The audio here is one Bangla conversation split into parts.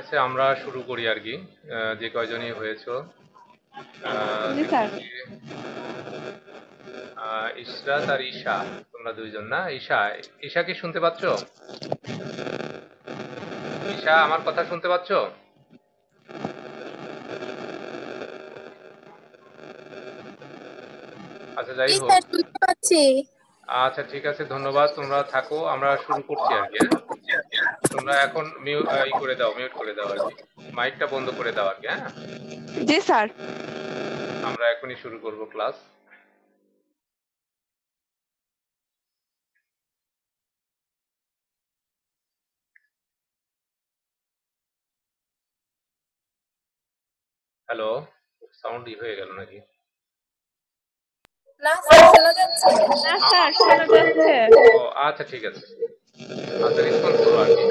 আছে, আমরা শুরু করি আর কি। যে কয়জনই হয়েছো জি স্যার। দেখতেছি। ইশরাত আর ঈশা, তোমরা দুইজন না? ঈশা, ঈশা কি শুনতে পাচ্ছো? ঈশা, আমার কথা শুনতে পাচ্ছো? আচ্ছা, যাই জি হোক। স্যার, শুনতে পাচ্ছি। আচ্ছা, ঠিক আছে, ধন্যবাদ। তোমরা থাকো, আমরা শুরু করছি আর কি। হ্যাঁ, তোমরা এখন ই করে দাও, মিউট করে দাও আর কি, মাইকটা বন্ধ করে দাও আর কি। হ্যাঁ, জি স্যার। আমরা এখনই শুরু করব ক্লাস। হ্যালো, সাউন্ড হয়ে গেল নাকি? না স্যার, শোনা যাচ্ছে। না স্যার, শোনা যাচ্ছে। ও আচ্ছা, ঠিক আছে। আচ্ছা, রেসপন্স করো আর কি।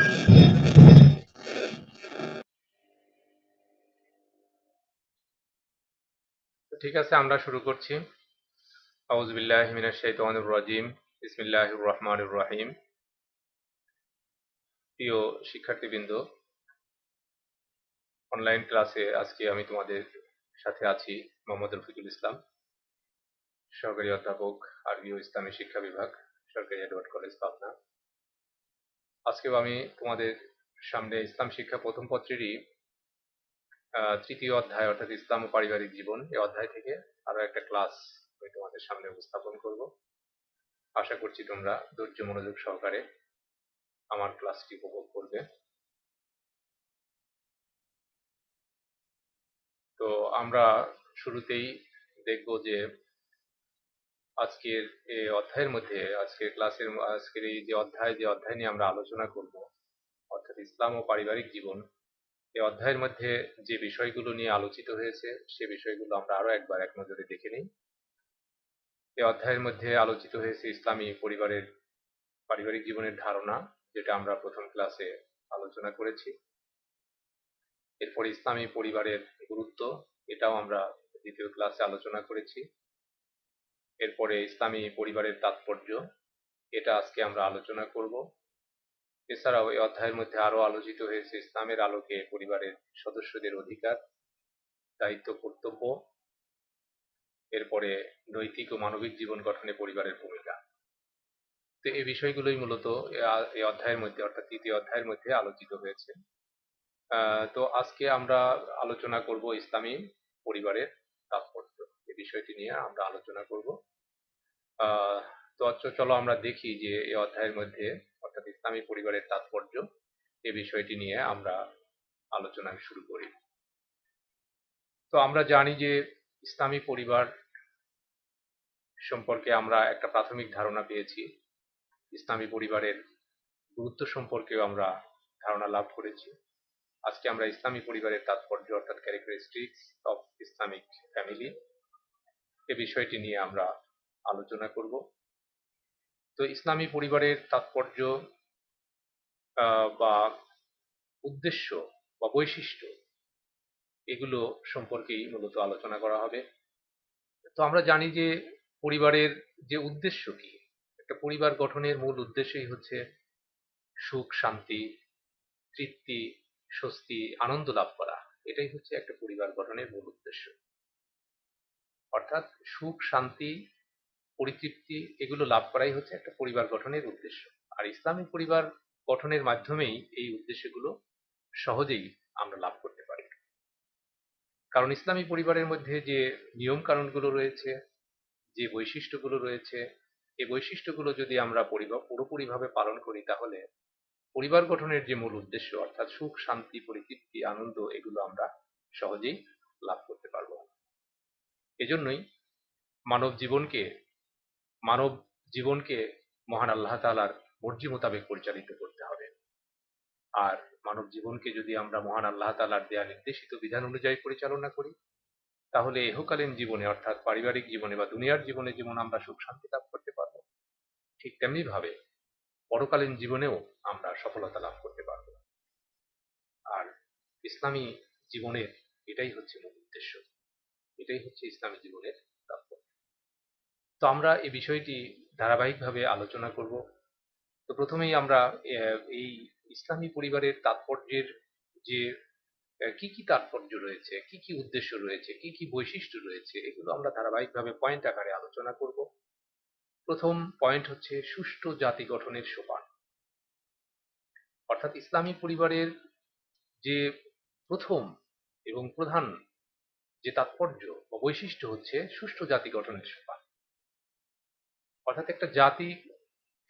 ঠিক আছে, আমরা শুরু করছি। আউযু বিল্লাহি মিনাশ শাইতানির রাজিম। বিসমিল্লাহির রহমানির রহিম। প্রিয় শিক্ষার্থীবৃন্দ, অনলাইন ক্লাসে আজকে আমি তোমাদের সাথে আছি মোহাম্মদ রফিকুল ইসলাম, সহকারী অধ্যাপক, আরবি ও ইসলামী শিক্ষা বিভাগ, সরকারি এডওয়ার্ড কলেজ, পাবনা। আজকেও আমি তোমাদের সামনে ইসলাম শিক্ষা প্রথম পত্রেরই তৃতীয় অধ্যায় অর্থাৎ ইসলাম ও পারিবারিক জীবন, এই অধ্যায় থেকে আরো একটা ক্লাস আমি তোমাদের সামনে উপস্থাপন করব। আশা করছি তোমরা ধৈর্য মনোযোগ সহকারে আমার ক্লাসটি উপভোগ করবে। তো আমরা শুরুতেই দেখব যে আজকের এই অধ্যায়ের মধ্যে, আজকের এই যে অধ্যায় নিয়ে আমরা আলোচনা করব, অর্থাৎ ইসলাম ও পারিবারিক জীবন, এই অধ্যায়ের মধ্যে যে বিষয়গুলো নিয়ে আলোচিত হয়েছে সে বিষয়গুলো আমরা আরো একবার এক নজরে দেখে নিই। এই অধ্যায়ের মধ্যে আলোচিত হয়েছে ইসলামী পারিবারিক জীবনের ধারণা, যেটা আমরা প্রথম ক্লাসে আলোচনা করেছি। এরপর ইসলামী পরিবারের গুরুত্ব, এটাও আমরা দ্বিতীয় ক্লাসে আলোচনা করেছি। এরপরে ইসলামী পরিবারের তাৎপর্য, এটা আজকে আমরা আলোচনা করব। এছাড়াও এই অধ্যায়ের মধ্যে আরো আলোচিত হয়েছে ইসলামের আলোকে পরিবারের সদস্যদের অধিকার, দায়িত্ব, কর্তব্য। এরপরে নৈতিক ও মানবিক জীবন গঠনে পরিবারের ভূমিকা। তো এই বিষয়গুলোই মূলত এই অধ্যায়ের মধ্যে অর্থাৎ তৃতীয় অধ্যায়ের মধ্যে আলোচিত হয়েছে। তো আজকে আমরা আলোচনা করব ইসলামী পরিবারের তাৎপর্য, এই বিষয়টি নিয়ে আমরা আলোচনা করব। তো চলো আমরা দেখি যে এই অধ্যায়ের মধ্যে অর্থাৎ ইসলামী পরিবারের তাৎপর্য, এই বিষয়টি নিয়ে আমরা আলোচনা শুরু করি। তো আমরা জানি যে ইসলামী পরিবার সম্পর্কে আমরা একটা প্রাথমিক ধারণা পেয়েছি। ইসলামী পরিবারের গুরুত্ব সম্পর্কেও আমরা ধারণা লাভ করেছি। আজকে আমরা ইসলামী পরিবারের তাৎপর্য অর্থাৎ ক্যারেক্টারিস্টিক্স অফ ইসলামিক ফ্যামিলি, এই বিষয়টি নিয়ে আমরা আলোচনা করব। তো ইসলামী পরিবারের তাৎপর্য বা উদ্দেশ্য বা বৈশিষ্ট্য, এগুলো সম্পর্কেই মূলত আলোচনা করা হবে। তো আমরা জানি যে পরিবারের যে উদ্দেশ্য কি, একটা পরিবার গঠনের মূল উদ্দেশ্যই হচ্ছে সুখ, শান্তি, তৃপ্তি, স্বস্তি, আনন্দ লাভ করা। এটাই হচ্ছে একটা পরিবার গঠনের মূল উদ্দেশ্য। অর্থাৎ সুখ, শান্তি, পরিতৃপ্তি, এগুলো লাভ করাই হচ্ছে একটা পরিবার গঠনের উদ্দেশ্য। আর ইসলামী পরিবার গঠনের মাধ্যমেই এই উদ্দেশ্যগুলো সহজেই আমরা লাভ করতে পারি। কারণ ইসলামী পরিবারের মধ্যে যে নিয়ম কানুনগুলো রয়েছে, যে বৈশিষ্ট্যগুলো রয়েছে, এই বৈশিষ্ট্যগুলো যদি আমরা পুরোপুরিভাবে পালন করি, তাহলে পরিবার গঠনের যে মূল উদ্দেশ্য অর্থাৎ সুখ, শান্তি, পরিতৃপ্তি, আনন্দ, এগুলো আমরা সহজেই লাভ করতে পারবো। এজন্যই মানব জীবনকে মানব জীবনকে মহান আল্লাহ তাআলার মর্জি মোতাবেক পরিচালিত করতে হবে। আর মানব জীবনকে যদি আমরা মহান আল্লাহ তাআলার দেয়া নির্দেশিত বিধান অনুযায়ী পরিচালনা করি, তাহলে ইহকালীন জীবনে অর্থাৎ পারিবারিক জীবনে বা দুনিয়ার জীবনে যেমন আমরা সুখ শান্তি লাভ করতে পারবো, ঠিক তেমনি ভাবে পরকালীন জীবনেও আমরা সফলতা লাভ করতে পারবো। আর ইসলামী জীবনের এটাই হচ্ছে মূল উদ্দেশ্য, এটাই হচ্ছে ইসলামী জীবনের তাৎপর্য। তো আমরা এই বিষয়টি ধারাবাহিকভাবে আলোচনা করব। তো প্রথমেই আমরা এই ইসলামী পরিবারের তাৎপর্যের যে কি কি তাৎপর্য রয়েছে, কি কি উদ্দেশ্য রয়েছে, কি কি বৈশিষ্ট্য রয়েছে, এগুলো আমরা ধারাবাহিকভাবে পয়েন্ট আকারে আলোচনা করব। প্রথম পয়েন্ট হচ্ছে সুষ্ঠু জাতি গঠনের সোপান। অর্থাৎ ইসলামী পরিবারের যে প্রথম এবং প্রধান যে তাৎপর্য বা বৈশিষ্ট্য হচ্ছে সুষ্ঠু জাতি গঠনের সোপান। অর্থাৎ একটা জাতি,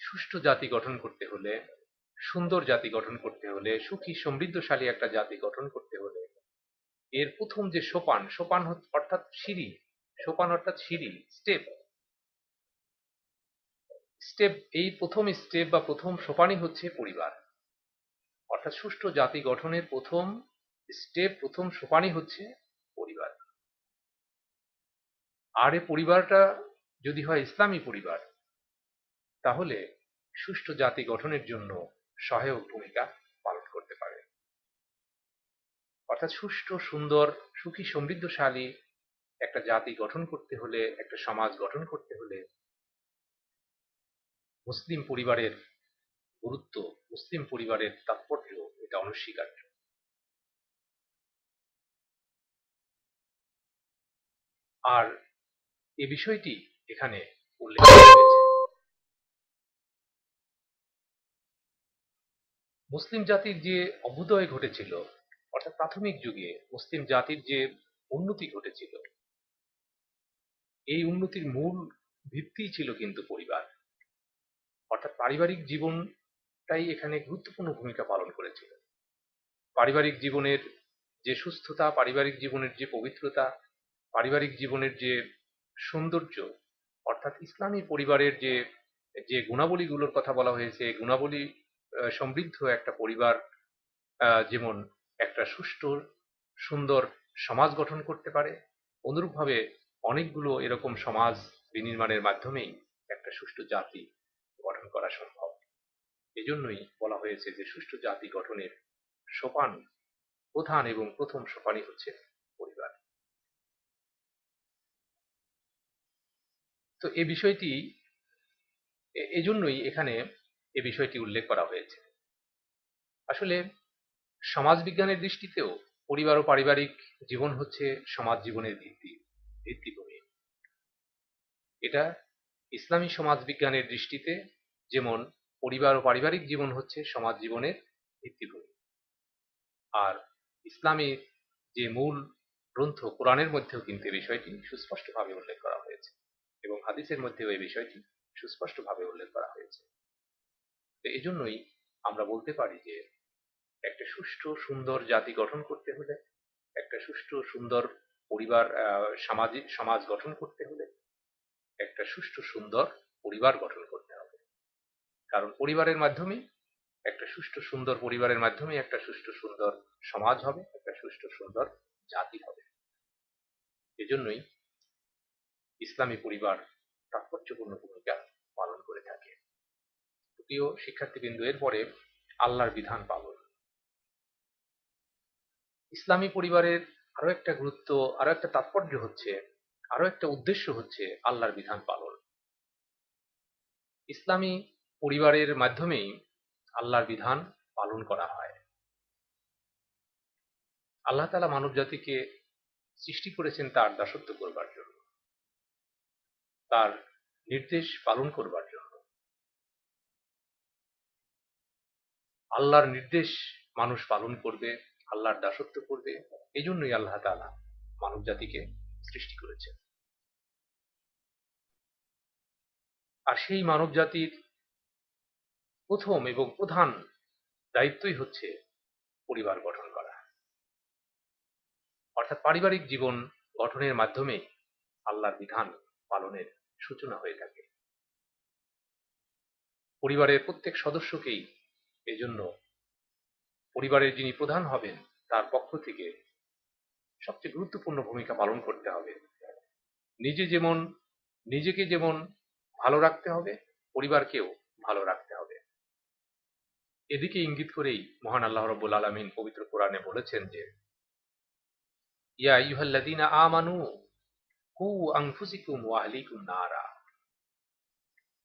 সুষ্ঠু জাতি গঠন করতে হলে, সুন্দর জাতি গঠন করতে হলে, সুখী সমৃদ্ধশালী একটা জাতি গঠন করতে হলে এর প্রথম যে সোপান, সোপান অর্থাৎ সিঁড়ি, সোপান অর্থাৎ সিঁড়ি, স্টেপ, এই প্রথম স্টেপ বা প্রথম সোপানই হচ্ছে পরিবার। অর্থাৎ সুষ্ঠু জাতি গঠনের প্রথম স্টেপ, প্রথম সোপানই হচ্ছে পরিবার। আর এই পরিবারটা যদি হয় ইসলামী পরিবার, তাহলে সুষ্ঠু জাতি গঠনের জন্য সহায়ক ভূমিকা পালন করতে পারে। অর্থাৎ সুষ্ঠু, সুন্দর, সুখী সমৃদ্ধশালী একটা জাতি গঠন করতে হলে, একটা সমাজ গঠন করতে হলে মুসলিম পরিবারের গুরুত্ব, মুসলিম পরিবারের তাৎপর্য এটা অনস্বীকার্য। আর এ বিষয়টি এখানে উল্লেখ করা হয়েছে। মুসলিম জাতির যে অভ্যুদয় ঘটেছিল, অর্থাৎ প্রাথমিক যুগে মুসলিম জাতির যে উন্নতি ঘটেছিল, এই উন্নতির মূল ভিত্তি ছিল কিন্তু পরিবার। অর্থাৎ পারিবারিক জীবনটাই এখানে গুরুত্বপূর্ণ ভূমিকা পালন করেছিল। পারিবারিক জীবনের যে সুস্থতা, পারিবারিক জীবনের যে পবিত্রতা, পারিবারিক জীবনের যে সৌন্দর্য, অর্থাৎ ইসলামী পরিবারের যে যে গুণাবলীগুলোর কথা বলা হয়েছে, গুণাবলী সমৃদ্ধ একটা পরিবার যেমন একটা সুষ্ঠু সুন্দর সমাজ গঠন করতে পারে, অনুরূপভাবে অনেকগুলো এরকম সমাজ বিনির্মাণের মাধ্যমেই একটা সুষ্ঠু জাতি গঠন করা সম্ভব। এজন্যই বলা হয়েছে যে সুষ্ঠু জাতি গঠনের সোপান, প্রধান এবং প্রথম সোপানই হচ্ছে পরিবার। তো এই বিষয়টি এজন্যই এখানে এ বিষয়টি উল্লেখ করা হয়েছে। আসলে সমাজবিজ্ঞানের দৃষ্টিতেও পরিবার ও পারিবারিক জীবন হচ্ছে সমাজ জীবনের ভিত্তিভূমি। এটা ইসলামী সমাজবিজ্ঞানের দৃষ্টিতে যেমন পরিবার ও পারিবারিক জীবন হচ্ছে সমাজ জীবনের ভিত্তিভূমি, আর ইসলামী যে মূল গ্রন্থ কোরআনের মধ্যেও কিন্তু এই বিষয়টি সুস্পষ্টভাবে উল্লেখ করা হয়েছে এবং হাদিসের মধ্যেও এই বিষয়টি সুস্পষ্টভাবে উল্লেখ করা হয়েছে। তো এজন্যই আমরা বলতে পারি যে একটা সুষ্ঠু সুন্দর জাতি গঠন করতে হলে, একটা সুষ্ঠু সুন্দর পরিবার সামাজিক সমাজ গঠন করতে হলে একটা সুষ্ঠু সুন্দর পরিবার গঠন করতে হবে। কারণ পরিবারের মাধ্যমে, একটা সুষ্ঠু সুন্দর পরিবারের মাধ্যমে একটা সুষ্ঠু সুন্দর সমাজ হবে, একটা সুষ্ঠু সুন্দর জাতি হবে। এজন্যই ইসলামী পরিবার তাৎপর্যপূর্ণ ভূমিকা পালন করে থাকে। প্রিয় শিক্ষার্থীবৃন্দ, এরপরে আল্লাহর বিধান পালন। ইসলামী পরিবারের আরো একটা গুরুত্ব, আরো একটা তাৎপর্য হচ্ছে, আরো একটা উদ্দেশ্য হচ্ছে আল্লাহর বিধান পালন। ইসলামী পরিবারের মাধ্যমেই আল্লাহর বিধান পালন করা হয়। আল্লাহ তাআলা মানব জাতিকে সৃষ্টি করেছেন তার দাসত্ব করবার জন্য, তার নির্দেশ পালন করবার জন্য। আল্লাহর নির্দেশ মানুষ পালন করবে, আল্লাহর দাসত্ব করবে, এই জন্যই আল্লাহ তাআলা মানব জাতিকে সৃষ্টি করেছেন। আর সেই মানব জাতির প্রথম এবং প্রধান দায়িত্বই হচ্ছে পরিবার গঠন করা। অর্থাৎ পারিবারিক জীবন গঠনের মাধ্যমে আল্লাহর বিধান পালনের সূচনা হয়ে থাকে। পরিবারের প্রত্যেক সদস্যকেই এজন্য পরিবারের যিনি প্রধান হবেন তার পক্ষ থেকে সবচেয়ে গুরুত্বপূর্ণ ভূমিকা পালন করতে হবে। নিজেকে যেমন ভালো রাখতে হবে, পরিবারকেও ভালো রাখতে হবে। এদিকে ইঙ্গিত করেই মহান আল্লাহ রাব্বুল আলামিন পবিত্র কোরআনে বলেছেন যে ইয়া আইয়ুহাল্লাযীনা আমানু কু আনফুসাকুম ওয়া আহলিকুম নারা,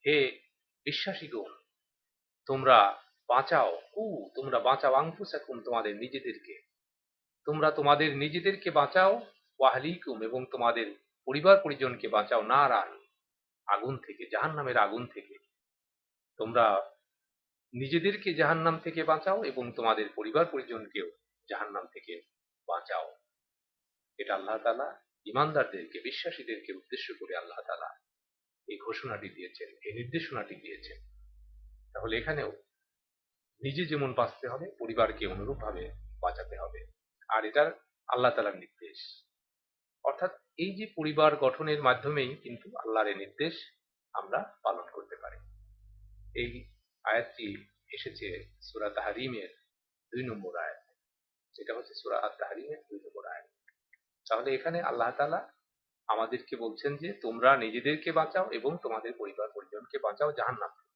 হে বিশ্বাসীগণ, তোমরা বাঁচাও, তোমরা বাঁচাও আনফুসাকুম, তোমাদের নিজেদেরকে, তোমরা তোমাদের নিজেদেরকে বাঁচাও, ওয়াহলিকুম, এবং তোমাদের পরিবার পরিজনকে বাঁচাও, নারান, আগুন থেকে, জাহান্নামের আগুন থেকে। তোমরা নিজেদেরকে জাহান্নাম থেকে বাঁচাও এবং তোমাদের পরিবার পরিজনকেও জাহান্নাম থেকে বাঁচাও। এটা আল্লাহ তাআলা ঈমানদারদেরকে, বিশ্বাসীদেরকে উদ্দেশ্য করে আল্লাহ তাআলা এই ঘোষণাটি দিয়েছেন, এই নির্দেশনাটি দিয়েছেন। তাহলে এখানেও নিজে যেমন বাঁচতে হবে, পরিবারকে অনুরূপভাবে বাঁচাতে হবে। আর এটার আল্লাহ তাআলার নির্দেশ। অর্থাৎ এই যে পরিবার গঠনের মাধ্যমেই কিন্তু আল্লাহর এই নির্দেশ আমরা পালন করতে পারি। এই আয়াতটি এসেছে সূরা তাহরিমের 2 নম্বর আয়াত, যেটা হচ্ছে সূরা আত-তাহরিমের 2 নম্বর আয়াত। তাহলে এখানে আল্লাহ তাআলা আমাদেরকে বলছেন যে তোমরা নিজেদেরকে বাঁচাও এবং তোমাদের পরিবার পরিজনকে বাঁচাও জাহান্নাম থেকে।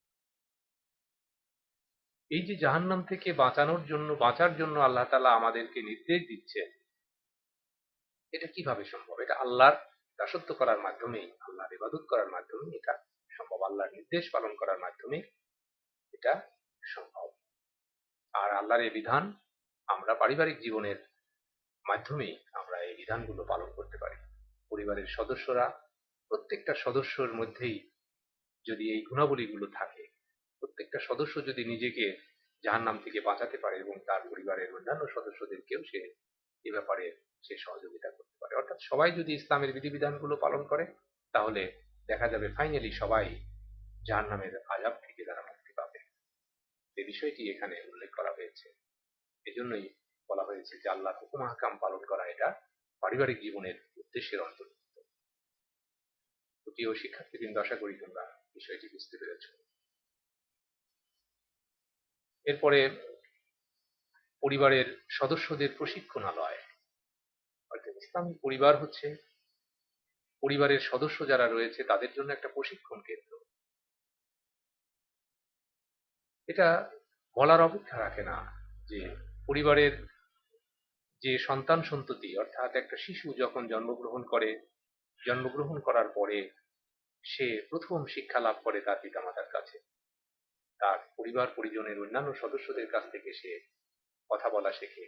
এই যে জাহান্নাম থেকে বাঁচার জন্য আল্লাহ তাআলা আমাদেরকে নির্দেশ দিচ্ছেন, এটা কিভাবে সম্ভব? এটা আল্লাহর দাসত্ব করার মাধ্যমেই, আল্লাহর ইবাদত করার মাধ্যমেই এটা সম্ভব, আল্লাহর নির্দেশ পালন করার মাধ্যমে এটা সম্ভব। আর আল্লাহর এই বিধান আমরা পারিবারিক জীবনের মাধ্যমেই আমরা এই বিধানগুলো পালন করতে পারি। পরিবারের সদস্যরা, প্রত্যেকটা সদস্যের মধ্যেই যদি এই গুণাবলীগুলো থাকে, প্রত্যেকটা সদস্য যদি নিজেকে জাহান্নাম থেকে বাঁচাতে পারে এবং তার পরিবারের অন্যান্য সদস্যদেরকেও সে এ ব্যাপারে সে সহযোগিতা করতে পারে, অর্থাৎ সবাই যদি ইসলামের বিধিবিধানগুলো পালন করে, তাহলে দেখা যাবে ফাইনালি সবাই জাহান্নামের আযাব থেকে তারা মুক্তি পাবে। এই বিষয়টি এখানে উল্লেখ করা হয়েছে। এজন্যই বলা হয়েছে যে আল্লাহর হুকুম আহকাম পালন করা এটা পারিবারিক জীবনের উদ্দেশ্যের অন্তর্ভুক্ত। প্রিয় শিক্ষার্থীবৃন্দ, আশা করি তোমরা বিষয়টি বুঝতে পেরেছ। এরপরে পরিবারের সদস্যদের প্রশিক্ষণালয়, অর্থাৎ ইসলামী পরিবার হচ্ছে পরিবারের সদস্য যারা রয়েছে তাদের জন্য একটা প্রশিক্ষণ কেন্দ্র। এটা বলার অপেক্ষা রাখে না যে পরিবারের যে সন্তান সন্ততি, অর্থাৎ একটা শিশু যখন জন্মগ্রহণ করার পরে সে প্রথম শিক্ষা লাভ করে তার পিতামাতার কাছে, তার পরিবার পরিজনের অন্যান্য সদস্যদের কাছ থেকে সে কথা বলা শেখে,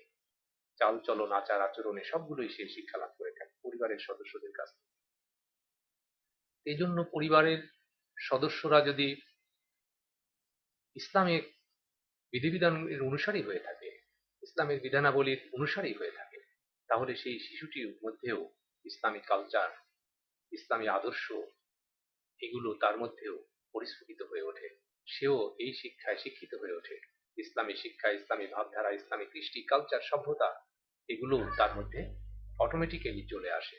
চাল চলন আচার আচরণে সবগুলোই সে শিক্ষা লাভ করে থাকে পরিবারের সদস্যদের কাছ থেকে। এই জন্য পরিবারের সদস্যরা যদি ইসলামিক বিধিবিধানের অনুসারী হয়ে থাকে, ইসলামের বিধানাবলীর অনুসারী হয়ে থাকে, তাহলে সেই শিশুটির মধ্যেও ইসলামিক কালচার, ইসলামী আদর্শ, এগুলো তার মধ্যেও পরিস্ফুটিত হয়ে ওঠে। সেও এই শিক্ষায় শিক্ষিত হয়ে ওঠে। ইসলামী শিক্ষা, ইসলামী ভাবধারা, ইসলামী কৃষ্টি, কালচার, সভ্যতা, এগুলো তার মধ্যে অটোমেটিক্যালি চলে আসে।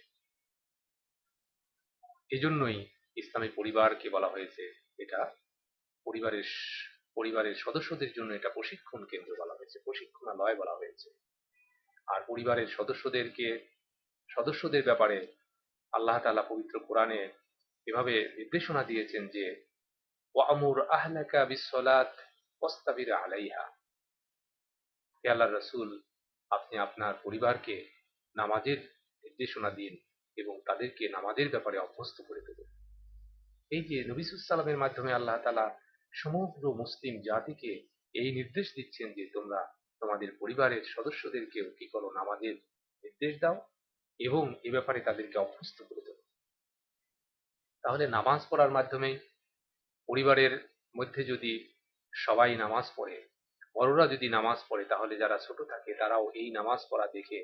এজন্যই ইসলামী পরিবারকে বলা হয়েছে এটা পরিবারের সদস্যদের জন্য এটা প্রশিক্ষণ কেন্দ্র বলা হয়েছে, প্রশিক্ষণালয় বলা হয়েছে। আর পরিবারের সদস্যদের ব্যাপারে আল্লাহ তাআলা পবিত্র কোরআনে এভাবে নির্দেশনা দিয়েছেন যে ওয়ামুর আহলাকা বিসসালাত ওয়াসতাবির আলাইহা, হে আল্লাহর রাসূল, আপনি আপনার পরিবারকে নামাজের নির্দেশনা দিন এবং তাদেরকে নামাজের ব্যাপারে অভ্যস্ত করে তুলুন। এই যে নবী সাল্লাল্লাহু আলাইহি ওয়াসাল্লামের মাধ্যমে আল্লাহ তাআলা সমগ্র মুসলিম জাতিকে এই নির্দেশ দিচ্ছেন যে তোমরা তোমাদের পরিবারের সদস্যদেরকেও কি করো, নামাজের নির্দেশ দাও এবং এ ব্যাপারে তাদেরকে অভ্যস্ত করে তোলো। তাহলে নামাজ পড়ার মাধ্যমে পরিবারের মধ্যে যদি সবাই নামাজ পড়ে, বড়রা যদি নামাজ পড়ে, তাহলে যারা ছোট থাকে তারাও এই নামাজ পড়া দেখে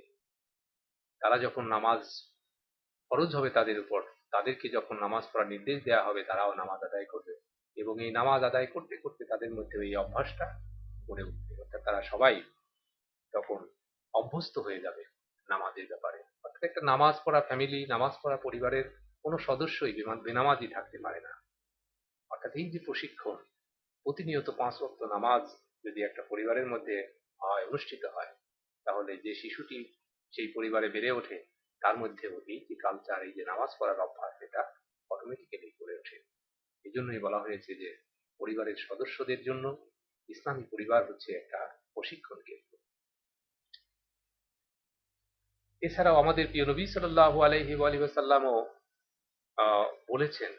তারা যখন নামাজ ফরজ হবে তাদের উপর, তাদেরকে যখন নামাজ পড়ার নির্দেশ দেওয়া হবে, তারাও নামাজ আদায় করবে এবং এই নামাজ আদায় করতে করতে তাদের মধ্যে এই অভ্যাসটা গড়ে উঠবে। অর্থাৎ তারা সবাই তখন অভ্যস্ত হয়ে যাবে নামাজের ব্যাপারে। অর্থাৎ একটা নামাজ পড়া ফ্যামিলি, নামাজ পড়া পরিবারের কোনো সদস্যই বেনামাজি থাকতে পারে না। অর্থাৎ এই যে প্রশিক্ষণ, প্রতিনিয়ত 5 ওয়াক্ত নামাজ যদি একটা পরিবারের মধ্যে অনুষ্ঠিত হয়, তাহলে যে শিশুটি সেই পরিবারে বেড়ে ওঠে তার মধ্যেও এই যে কালচার, এই যে নামাজ পড়ার অভ্যাস, এটা অটোমেটিক্যালি গড়ে ওঠে। এই জন্যই বলা হয়েছে যে পরিবারের সদস্যদের জন্য ইসলামী পরিবার হচ্ছে একটা প্রশিক্ষণ কেন্দ্র। এছাড়াও আমাদের প্রিয় নবী সাল্লাল্লাহু আলাইহি ওয়া সাল্লামও বলেছেন,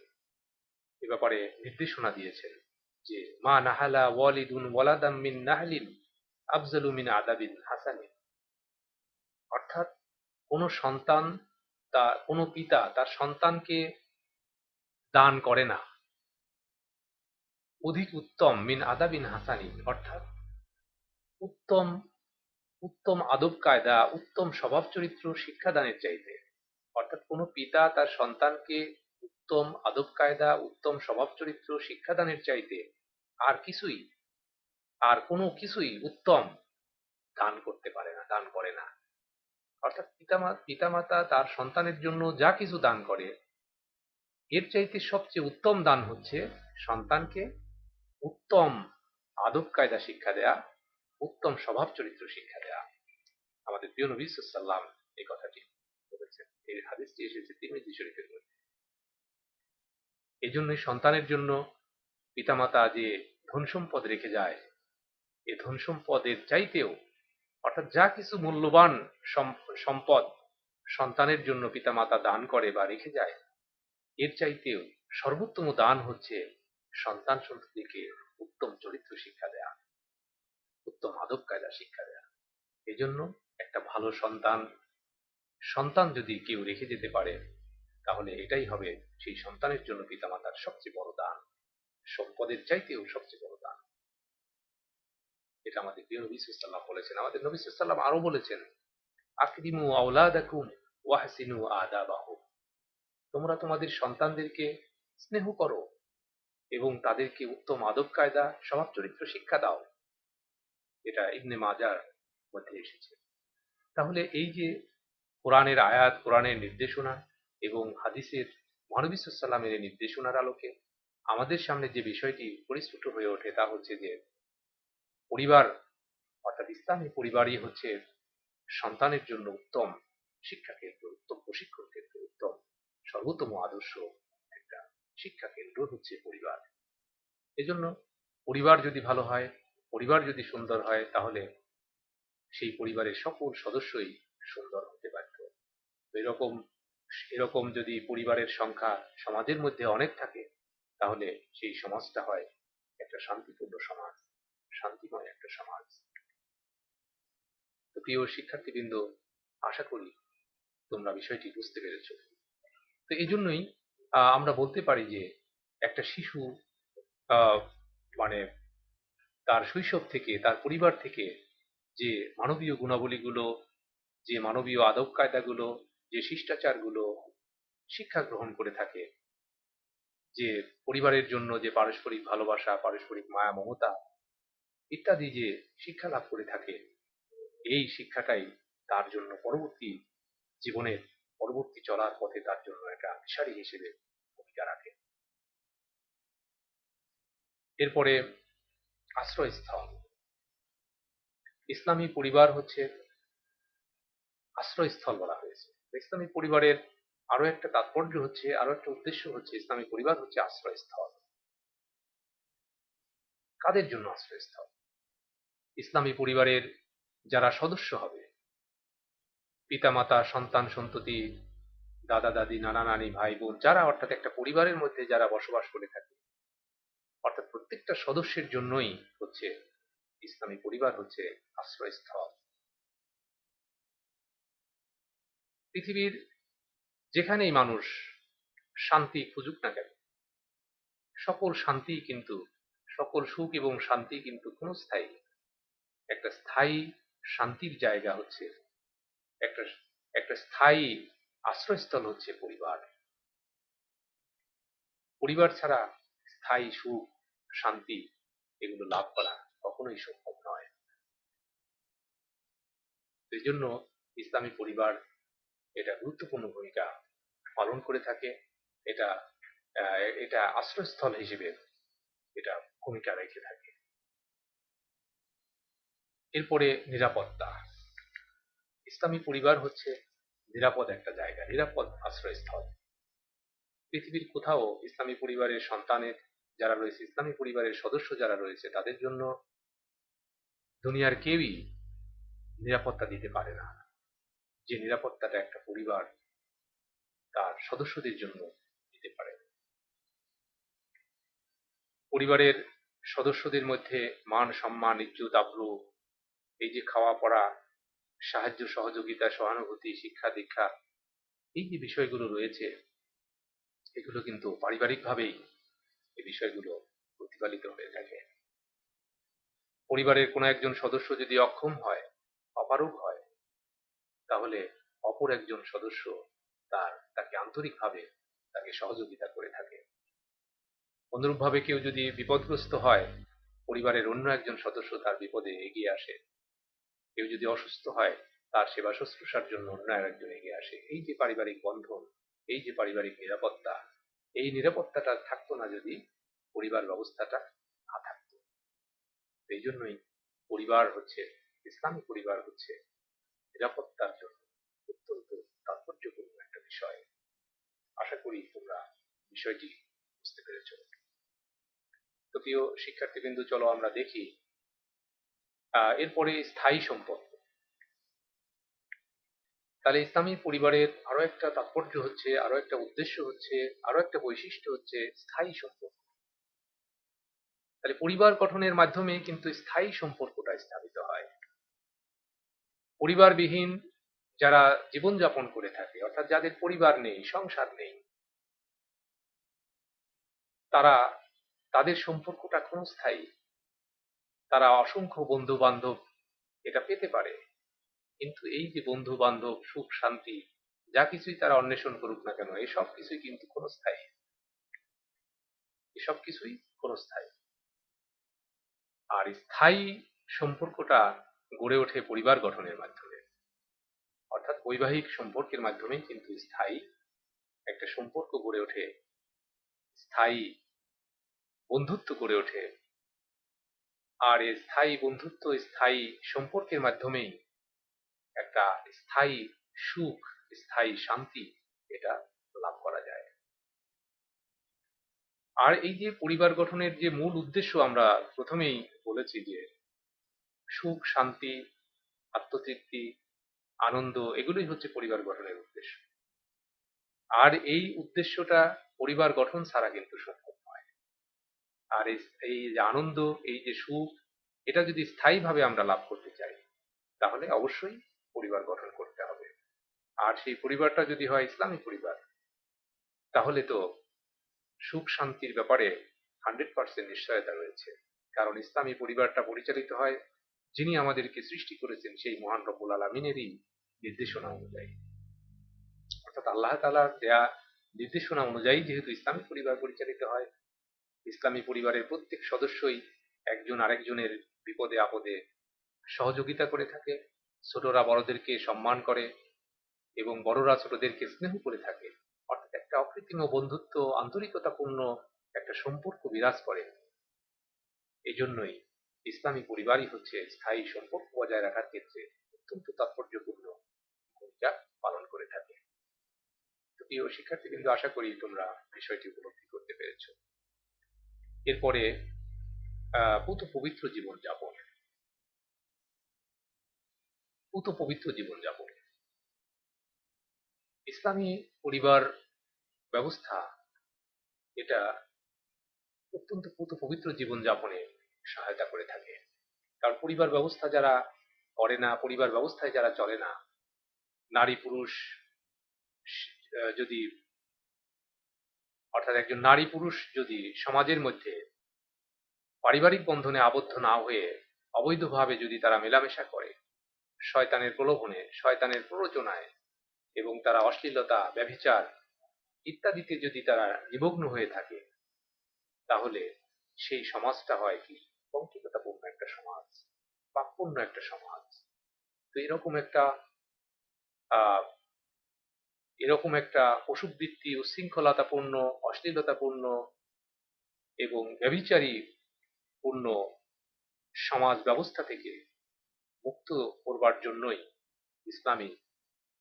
এ ব্যাপারে নির্দেশনা দিয়েছেন যে মা নাহালা ওয়ালিদুন ওয়ালাদাম মিন নাহলিন আফজালু মিন আদাবিন হাসানিন, অর্থাৎ কোনো সন্তান, কোনো পিতা তার সন্তানকে দান করে না অধিক উত্তম মিন আদাবিন হাসানিন, অর্থাৎ উত্তম উত্তম আদব কায়দা, উত্তম স্বভাব চরিত্র শিক্ষাদানের চাইতে। অর্থাৎ কোনো পিতা তার সন্তানকে উত্তম আদব কায়দা, উত্তম স্বভাব চরিত্র শিক্ষাদানের চাইতে আর কোনো কিছুই উত্তম দান করতে পারে না, দান করে না। অর্থাৎ পিতামাতা তার সন্তানের জন্য যা কিছু দান করে, এর চাইতে সবচেয়ে উত্তম দান হচ্ছে সন্তানকে উত্তম আদব কায়দা শিক্ষা দেয়া, উত্তম স্বভাব চরিত্র শিক্ষা দেয়া। আমাদের প্রিয় নবী সাল্লাল্লাহু আলাইহি ওয়াসাল্লাম এই কথাটি বলেছেন। এই হাদিসটি এসেছে তিরমিজি শরীফের মধ্যে। এই জন্যই সন্তানের জন্য পিতামাতা যে ধন সম্পদ রেখে যায়, এই ধন সম্পদের চাইতেও, অর্থাৎ যা কিছু মূল্যবান সম্পদ সন্তানের জন্য পিতামাতা দান করে বা রেখে যায়, এর চাইতেও সর্বোত্তম দান হচ্ছে সন্তান সন্ততিকে উত্তম চরিত্র শিক্ষা দেয়া, উত্তম আদব কায়দা শিক্ষা দেয়া। এই জন্য একটা ভালো সন্তান যদি কেউ রেখে যেতে পারে, তাহলে এটাই হবে সেই সন্তানের জন্য পিতামাতার সবচেয়ে বড় দান, সম্পদের চাইতেও সবচেয়ে বড় দান। এটা আমাদের প্রিয় নবী সাল্লাল্লাহু আলাইহি ওয়াসাল্লাম বলেছেন। আমাদের নবী সাল্লাল্লাহু আলাইহি ওয়াসাল্লাম আরো বলেছেন, আকরিমু আওলাদাকুম ওয়াহসিনু আদাবাহুম, তোমরা তোমাদের সন্তানদেরকে স্নেহ করো এবং তাদেরকে উত্তম আদব কায়দা, স্বভাব চরিত্র শিক্ষা দাও। এটা ইবনে মাজার মধ্যে এসেছে। তাহলে এই যে কোরআনের আয়াত, কোরআনের নির্দেশনা এবং হাদিসের মহানবী সাল্লাল্লাহু আলাইহি ওয়াসাল্লামের এই নির্দেশনার আলোকে আমাদের সামনে যে বিষয়টি পরিস্ফুট হয়ে ওঠে তা হচ্ছে যে পরিবার, অর্থাৎ ইসলামী পরিবারই হচ্ছে সন্তানের জন্য উত্তম শিক্ষা কেন্দ্র, উত্তম প্রশিক্ষণ কেন্দ্র, উত্তম সর্বোত্তম আদর্শ একটা শিক্ষা কেন্দ্র হচ্ছে পরিবার। এজন্য পরিবার যদি ভালো হয়, পরিবার যদি সুন্দর হয়, তাহলে সেই পরিবারের সকল সদস্যই সুন্দর হতে বাধ্য। এরকম এরকম যদি পরিবারের সংখ্যা সমাজের মধ্যে অনেক থাকে, তাহলে সেই সমাজটা হয় একটা শান্তিপূর্ণ সমাজ, শান্তিময় একটা সমাজ। তো প্রিয় শিক্ষার্থীবৃন্দ, আশা করি তোমরা বিষয়টি বুঝতে পেরেছ। তো এই জন্যই আমরা বলতে পারি যে একটা শিশু আহ, মানে তার শৈশব থেকে, তার পরিবার থেকে যে মানবীয় গুণাবলীগুলো, যে মানবীয় আদব কায়দাগুলো, যে শিষ্টাচারগুলো শিক্ষা গ্রহণ করে থাকে, যে পরিবারের জন্য যে পারস্পরিক ভালোবাসা, পারস্পরিক মায়া মমতা ইত্যাদি যে শিক্ষা লাভ করে থাকে, এই শিক্ষাটাই তার জন্য পরবর্তী জীবনের পরবর্তী চলার পথে তার জন্য একটা দিশারি হিসেবে ভূমিকা রাখে। এরপরে আশ্রয়স্থল। ইসলামী পরিবার হচ্ছে আশ্রয়স্থল বলা হয়েছে। ইসলামী পরিবারের আরো একটা তাৎপর্য হচ্ছে, আরো একটা উদ্দেশ্য হচ্ছে, ইসলামী পরিবার হচ্ছে আশ্রয়স্থল। কাদের জন্য আশ্রয়স্থল? ইসলামী পরিবারের যারা সদস্য হবে, পিতামাতা, সন্তান সন্ততি, দাদা দাদি, নানা নানি, ভাই বোন, যারা অর্থাৎ একটা পরিবারের মধ্যে যারা বসবাস করে থাকে, অর্থাৎ প্রত্যেকটা সদস্যের জন্যই হচ্ছে ইসলামী পরিবার হচ্ছে আশ্রয়স্থল। পৃথিবীর যেখানেই মানুষ শান্তি খুঁজুক না কেন, সকল শান্তি কিন্তু, সকল সুখ এবং শান্তি কিন্তু ক্ষণস্থায়ী। একটা স্থায়ী শান্তির জায়গা হচ্ছে, একটা একটা স্থায়ী আশ্রয়স্থল হচ্ছে পরিবার। পরিবার ছাড়া স্থায়ী সুখ, শান্তি এগুলো লাভ করা কখনোই সম্ভব নয়। এই জন্য ইসলামী পরিবার এটা গুরুত্বপূর্ণ ভূমিকা পালন করে থাকে। এটা এটা আশ্রয়স্থল হিসেবে এটা ভূমিকা রেখে থাকে। এরপরে নিরাপত্তা। ইসলামী পরিবার হচ্ছে নিরাপদ একটা জায়গা, নিরাপদ আশ্রয়স্থল। পৃথিবীর কোথাও ইসলামী পরিবারের সন্তানের যারা রয়েছে, ইসলামী পরিবারের সদস্য যারা রয়েছে, তাদের জন্য দুনিয়ার কেউই নিরাপত্তা দিতে পারে না যে নিরাপত্তাটা একটা পরিবার তার সদস্যদের জন্য দিতে পারে। পরিবারের সদস্যদের মধ্যে মান সম্মান ইজ্জত আবরু, এই যে খাওয়া পড়া, সাহায্য সহযোগিতা, সহানুভূতি, শিক্ষা দীক্ষা, এই যে বিষয়গুলো রয়েছে, এগুলো কিন্তু পারিবারিকভাবেই এই বিষয়গুলো প্রতিপালিত হয়ে থাকে। পরিবারের কোনো একজন সদস্য যদি অক্ষম হয়, অপারগ হয়, তাহলে অপর একজন সদস্য তাকে আন্তরিকভাবে তাকে সহযোগিতা করে থাকে। অনুরূপভাবে কেউ যদি বিপদগ্রস্ত হয়, পরিবারের অন্য একজন সদস্য তার বিপদে এগিয়ে আসে। কেউ যদি অসুস্থ হয়, তার সেবা শুশ্রূষার জন্য অন্য একজন এগিয়ে আসে। এই যে পারিবারিক বন্ধন, এই যে পারিবারিক নিরাপত্তা, এই নিরাপত্তাটা থাকতো না যদি পরিবার ব্যবস্থাটা না থাকতো। এই জন্যই পরিবার হচ্ছে, ইসলামী পরিবার হচ্ছে নিরাপত্তার জন্য অত্যন্ত তাৎপর্যপূর্ণ একটা বিষয়। আশা করি তোমরা বিষয়টি বুঝতে পেরেছ। তো প্রিয় শিক্ষার্থীবৃন্দ, চলো আমরা দেখি এরপরে স্থায়ী সম্পর্ক। তাহলে ইসলামী পরিবারের আরো একটা তাৎপর্য হচ্ছে, আরো একটা উদ্দেশ্য হচ্ছে, আরো একটা বৈশিষ্ট্য হচ্ছে স্থায়ী সম্পর্ক। তাহলে পরিবার গঠনের মাধ্যমে কিন্তু স্থায়ী সম্পর্কটা স্থাপিত হয়। পরিবারবিহীন যারা জীবনযাপন করে থাকে, অর্থাৎ যাদের পরিবার নেই, সংসার নেই, তাদের সম্পর্কটা ক্ষণস্থায়ী। তারা অসংখ্য বন্ধু বান্ধব এটা পেতে পারে, কিন্তু এই যে বন্ধু বান্ধব, সুখ শান্তি, যা কিছুই তারা অন্বেষণ করুক না কেন, এসব কিছুই কিন্তু ক্ষণস্থায়ী। এসব কিছুই ক্ষণস্থায়ী। আর স্থায়ী সম্পর্কটা গড়ে ওঠে পরিবার গঠনের মাধ্যমে, অর্থাৎ বৈবাহিক সম্পর্কের মাধ্যমেই কিন্তু স্থায়ী একটা সম্পর্ক গড়ে ওঠে, স্থায়ী বন্ধুত্ব গড়ে ওঠে। আর এই স্থায়ী বন্ধুত্ব, স্থায়ী সম্পর্কের মাধ্যমেই একটা স্থায়ী সুখ, স্থায়ী শান্তি এটা লাভ করা যায়। আর এই যে পরিবার গঠনের যে মূল উদ্দেশ্য আমরা প্রথমেই বলেছি যে সুখ শান্তি, আত্মতৃপ্তি, আনন্দ, এগুলোই হচ্ছে পরিবার গঠনের উদ্দেশ্য। আর এই উদ্দেশ্যটা পরিবার গঠন ছাড়া কিন্তু সম্ভব নয়। আর এই যে আনন্দ, এই যে সুখ, এটা যদি স্থায়ীভাবে আমরা লাভ করতে চাই, তাহলে অবশ্যই পরিবার গঠন করতে হবে। আর সেই পরিবারটা যদি হয় ইসলামী পরিবার, তাহলে তো সুখ শান্তির ব্যাপারে 100% নিশ্চয়তা রয়েছে। কারণ ইসলামী পরিবারটা পরিচালিত হয় যিনি আমাদেরকে সৃষ্টি করেছেন সেই মহান রব্বুল আলামিনেরই নির্দেশনা অনুযায়ী, অর্থাৎ আল্লাহ তাআলার দেয়া নির্দেশনা অনুযায়ী যেহেতু ইসলামী পরিবার পরিচালিত হয়, ইসলামী পরিবারের প্রত্যেক সদস্যই একজন আরেকজনের বিপদে আপদে সহযোগিতা করে থাকে, ছোটরা বড়দেরকে সম্মান করে এবং বড়রা ছোটদেরকে স্নেহ করে থাকে, অর্থাৎ একটা অকৃত্রিম বন্ধুত্ব, আন্তরিকতাপূর্ণ একটা সম্পর্ক বিরাজ করে। এই জন্যই ইসলামী পরিবারই হচ্ছে স্থায়ী সম্পর্ক বজায় রাখার ক্ষেত্রে অত্যন্ত তাৎপর্যপূর্ণ ভূমিকা পালন করে থাকে। তো প্রিয় শিক্ষার্থী, কিন্তু আশা করি তোমরা বিষয়টি উপলব্ধি করতে পেরেছ। এরপরে পুত পবিত্র জীবনযাপন। পুত পবিত্র জীবনযাপন, ইসলামী পরিবার ব্যবস্থা এটা অত্যন্ত পুত পবিত্র জীবনযাপনে সহায়তা করে থাকে। কারণ পরিবার ব্যবস্থা যারা করে না, পরিবার ব্যবস্থায় যারা চলে না, নারী পুরুষ যদি, অর্থাৎ একজন নারী পুরুষ যদি সমাজের মধ্যে পারিবারিক বন্ধনে আবদ্ধ না হয়ে অবৈধভাবে যদি তারা মেলামেশা করে, শয়তানের প্রলোভনে, শয়তানের প্ররোচনায়, এবং তারা অশ্লীলতা, ব্যভিচার ইত্যাদিতে যদি তারা নিমগ্ন হয়ে থাকে, তাহলে সেই সমাজটা হয় কি পঙ্কিলতাপূর্ণ একটা সমাজ, পাপপূর্ণ একটা সমাজ। তো এরকম একটা পশুবৃত্তি, উচ্ছৃঙ্খলতাপূর্ণ, অশ্লীলতাপূর্ণ এবং ব্যভিচারী পূর্ণ সমাজ ব্যবস্থা থেকে মুক্ত করবার জন্যই ইসলামী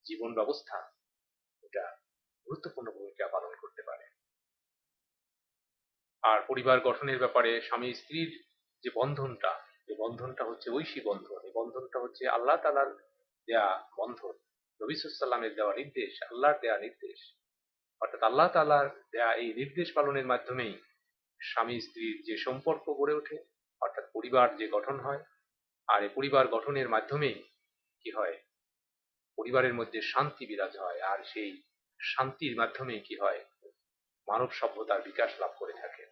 জীবন ব্যবস্থা এটা গুরুত্বপূর্ণ ভূমিকা পালন করতে পারে। আর পরিবার গঠনের ব্যাপারে স্বামী স্ত্রীর যে বন্ধনটা, এই বন্ধনটা হচ্ছে ঐশী বন্ধন, এই বন্ধনটা হচ্ছে আল্লাহ তাআলার দেয়া বন্ধন, নবী সাল্লাল্লাহু আলাইহি ওয়াসাল্লামের দেওয়া নির্দেশ, আল্লাহর দেয়া নির্দেশ। অর্থাৎ আল্লাহ তাআলার দেয়া এই নির্দেশ পালনের মাধ্যমেই স্বামী স্ত্রীর যে সম্পর্ক গড়ে ওঠে, অর্থাৎ পরিবার যে গঠন হয়, আর এই পরিবার গঠনের মাধ্যমেই কি হয়, পরিবারের মধ্যে শান্তি বিরাজ হয়, আর সেই শান্তির মাধ্যমেই কি হয়, মানব সভ্যতার বিকাশ লাভ করে থাকে।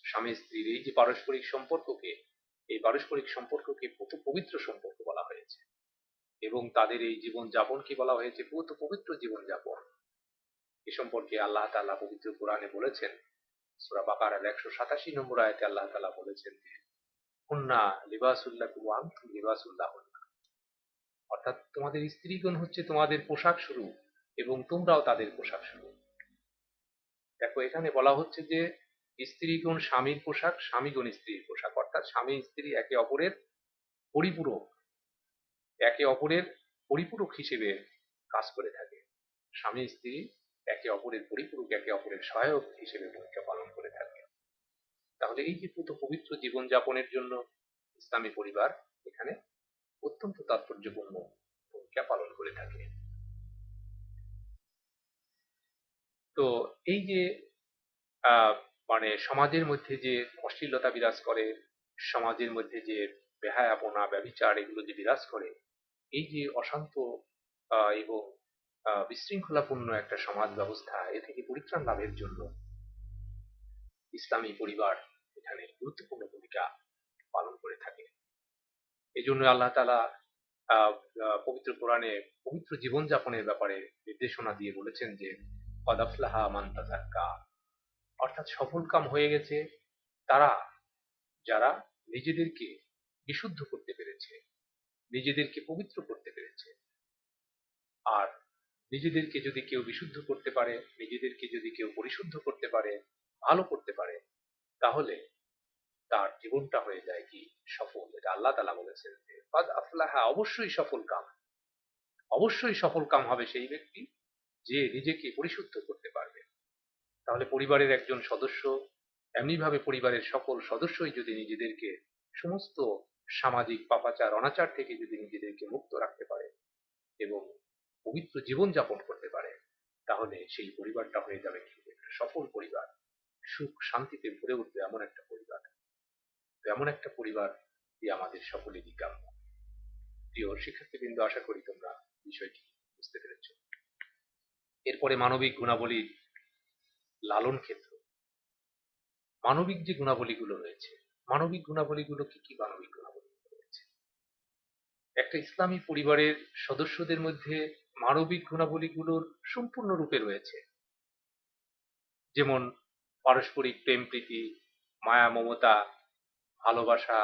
স্বামী স্ত্রীর এই যে পারস্পরিক সম্পর্ককে, এই পারস্পরিক সম্পর্ককে পবিত্র সম্পর্ক বলা হয়েছে, এবং তাদের এই জীবন যাপনকে বলা হয়েছে পবিত্র জীবন যাপন। এ সম্পর্কে আল্লাহ তাআলা পবিত্র কোরআনে বলেছেন, সূরা বাকারার 187 নম্বর আয়াতে আল্লাহ তাআলা বলেছেন যে, হুন্না লিবাসুল লাকুম ওয়া আনতুম লিবাসুল লাহুন্না, অর্থাৎ তোমাদের স্ত্রীগণ হচ্ছে তোমাদের পোশাক স্বরূপ এবং তোমরাও তাদের পোশাক স্বরূপ। দেখো, এখানে বলা হচ্ছে যে স্ত্রীগণ স্বামীর পোশাক, স্বামীগণ স্ত্রীর পোশাক, অর্থাৎ স্বামী স্ত্রী একে অপরের পরিপূরক, একে অপরের পরিপূরক হিসেবে কাজ করে থাকে। স্বামী স্ত্রী একে অপরের পরিপূরক, একে অপরের সহায়ক হিসেবে ভূমিকা পালন করে থাকে। তাহলে এই যে পবিত্র জীবনযাপনের জন্য ইসলামী পরিবার এখানে অত্যন্ত তাৎপর্যপূর্ণ ভূমিকা পালন করে থাকে। তো এই যে মানে সমাজের মধ্যে যে অশ্লীলতা বিরাজ করে, সমাজের মধ্যে যে বেহায়াপনা, ব্যভিচার এগুলো যে বিরাজ করে, এই যে অশান্ত এবং বিশৃঙ্খলাপূর্ণ একটা সমাজ ব্যবস্থা, এ থেকে পরিত্রাণ লাভের জন্য ইসলামী পরিবার এখানে গুরুত্বপূর্ণ ভূমিকা পালন করে থাকে। এই জন্য আল্লাহ তাআলা পবিত্র কোরআনে পবিত্র জীবনযাপনের ব্যাপারে নির্দেশনা দিয়ে বলেছেন যে, ক্বাদ আফলাহা মান তাযাক্কা, অর্থাৎ সফলকাম হয়ে গেছে তারা যারা নিজেদেরকে বিশুদ্ধ করতে পেরেছে, নিজেদেরকে পবিত্র করতে পেরেছে। আর নিজেদেরকে যদি কেউ বিশুদ্ধ করতে পারে, নিজেদেরকে যদি কেউ পরিশুদ্ধ করতে পারে, ভালো করতে পারে, তাহলে তার জীবনটা হয়ে যায় কি সফল। এটা আল্লাহ তাআলা বলেছেন যে ক্বাদ আফলাহা, অবশ্যই সফল কাম, অবশ্যই সফল কাম হবে সেই ব্যক্তি যে নিজেকে পরিশুদ্ধ করতে পারবে। তাহলে পরিবারের একজন সদস্য, এমনিভাবে পরিবারের সকল সদস্যই যদি নিজেদেরকে সমস্ত সামাজিক পাপাচার অনাচার থেকে যদি নিজেদেরকে মুক্ত রাখতে পারে এবং পবিত্র জীবন যাপন করতে পারে, তাহলে সেই পরিবারটা হয়ে যাবে কিন্তু একটা সফল পরিবার, সুখ শান্তিতে ভরে উঠবে এমন একটা পরিবার। এমন একটা পরিবার দিয়ে আমাদের সকলেরই কাম্য। প্রিয় শিক্ষার্থীবৃন্দ, আশা করি তোমরা বিষয়টি বুঝতে পেরেছ। এরপরে মানবিক গুণাবলী লালন ক্ষেত্র। মানবিক যে গুণাবলীগুলো রয়েছে, মানবিক গুণাবলীগুলো কি কি মানবিক গুণাবলী রয়েছে? একটা ইসলামী পরিবারের সদস্যদের মধ্যে মানবিক গুণাবলীগুলোর সম্পূর্ণ রূপে রয়েছে, যেমন পারস্পরিক প্রেম প্রীতি, মায়া মমতা, ভালোবাসা,